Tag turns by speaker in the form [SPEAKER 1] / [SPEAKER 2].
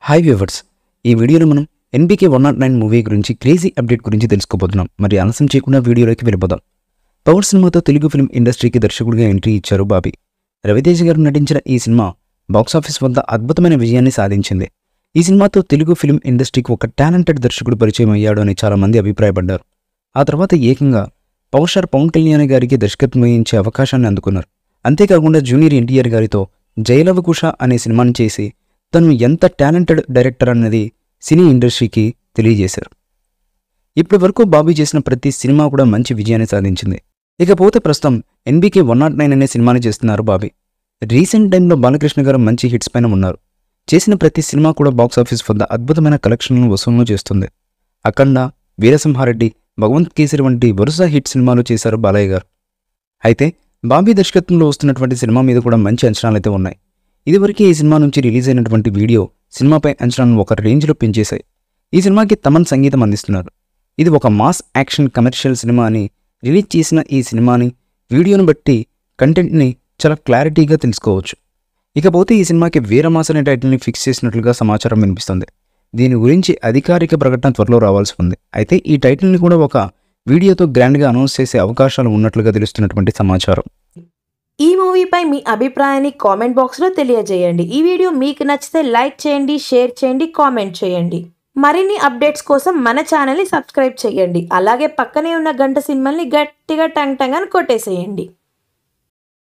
[SPEAKER 1] Hi viewers, ఈ వీడియోలో మనం ఎన్బీకే 109 మూవీ గురించి క్రేజీ అప్డేట్ గురించి తెలుసుకోబోతున్నాం. మరి ఆలస్యం చేయకుండా వీడియోలోకి వెళ్ళిపోదాం. పవర్ సినిమాతో తెలుగు ఫిల్మ్ ఇండస్ట్రీకి దర్శకుడిగా ఎంట్రీ ఇచ్చారు బాబీ. రవితేజ గారు నటించిన ఈ సినిమా బాక్సాఫీస్ వద్ద అద్భుతమైన విజయాన్ని సాధించింది. ఈ సినిమాతో తెలుగు ఫిల్మ్ ఇండస్ట్రీకి ఒక టాలెంటెడ్ దర్శకుడు పరిచయం అయ్యాడు అని చాలా మంది అభిప్రాయపడ్డారు. ఆ తర్వాత ఏకంగా పవర్ స్టార్ పవన్ కళ్యాణ్ గారికి దర్శకత్వం వహించే అవకాశాన్ని అందుకున్నారు. అంతేకాకుండా జూనియర్ ఎన్టీఆర్ గారితో జయలవకుశ అనే సినిమాని చేసి తను ఎంత టాలెంటెడ్ డైరెక్టర్ అన్నది సినీ ఇండస్ట్రీకి తెలియజేశారు. ఇప్పటి వరకు బాబీ చేసిన ప్రతి సినిమా కూడా మంచి విజయాన్ని సాధించింది. ఇకపోతే ప్రస్తుతం ఎన్బీకే 109 అనే సినిమాని చేస్తున్నారు బాబీ. రీసెంట్ టైంలో బాలకృష్ణ గారు మంచి హిట్స్ పైన ఉన్నారు. చేసిన ప్రతి సినిమా కూడా బాక్సాఫీస్ వద్ద అద్భుతమైన కలెక్షన్లను వసూలు చేస్తుంది. అఖండ, వీరసింహారెడ్డి, భగవంత్ కేసరి వంటి వరుస హిట్ సినిమాలు చేశారు బాలయ్య గారు. అయితే బాబీ దర్శకత్వంలో వస్తున్నటువంటి సినిమా మీద కూడా మంచి అంచనాలైతే ఉన్నాయి. ఇదివరకే ఈ సినిమా నుంచి రిలీజ్ అయినటువంటి వీడియో సినిమాపై అంచనాలను ఒక రేంజ్లో పెంచేశాయి. ఈ సినిమాకి తమన్ సంగీతం అందిస్తున్నారు. ఇది ఒక మాస్ యాక్షన్ కమర్షియల్ సినిమా అని రిలీజ్ చేసిన ఈ సినిమాని వీడియోను బట్టి కంటెంట్ని చాలా క్లారిటీగా తెలుసుకోవచ్చు. ఇకపోతే ఈ సినిమాకి వీరమాస్ అనే టైటిల్ని ఫిక్స్ చేసినట్లుగా సమాచారం వినిపిస్తుంది. దీని గురించి అధికారిక ప్రకటన త్వరలో రావాల్సి ఉంది. అయితే ఈ టైటిల్ని కూడా ఒక వీడియోతో గ్రాండ్గా అనౌన్స్ చేసే అవకాశాలు ఉన్నట్లుగా తెలుస్తున్నటువంటి సమాచారం.
[SPEAKER 2] ఈ మూవీపై మీ అభిప్రాయాన్ని కామెంట్ బాక్స్లో తెలియజేయండి. ఈ వీడియో మీకు నచ్చితే లైక్ చేయండి, షేర్ చేయండి, కామెంట్ చేయండి. మరిన్ని అప్డేట్స్ కోసం మన ఛానల్ని సబ్స్క్రైబ్ చేయండి. అలాగే పక్కనే ఉన్న గంట సింబల్ని గట్టిగా టంగ్ టంగ్ అని కొట్టేసేయండి.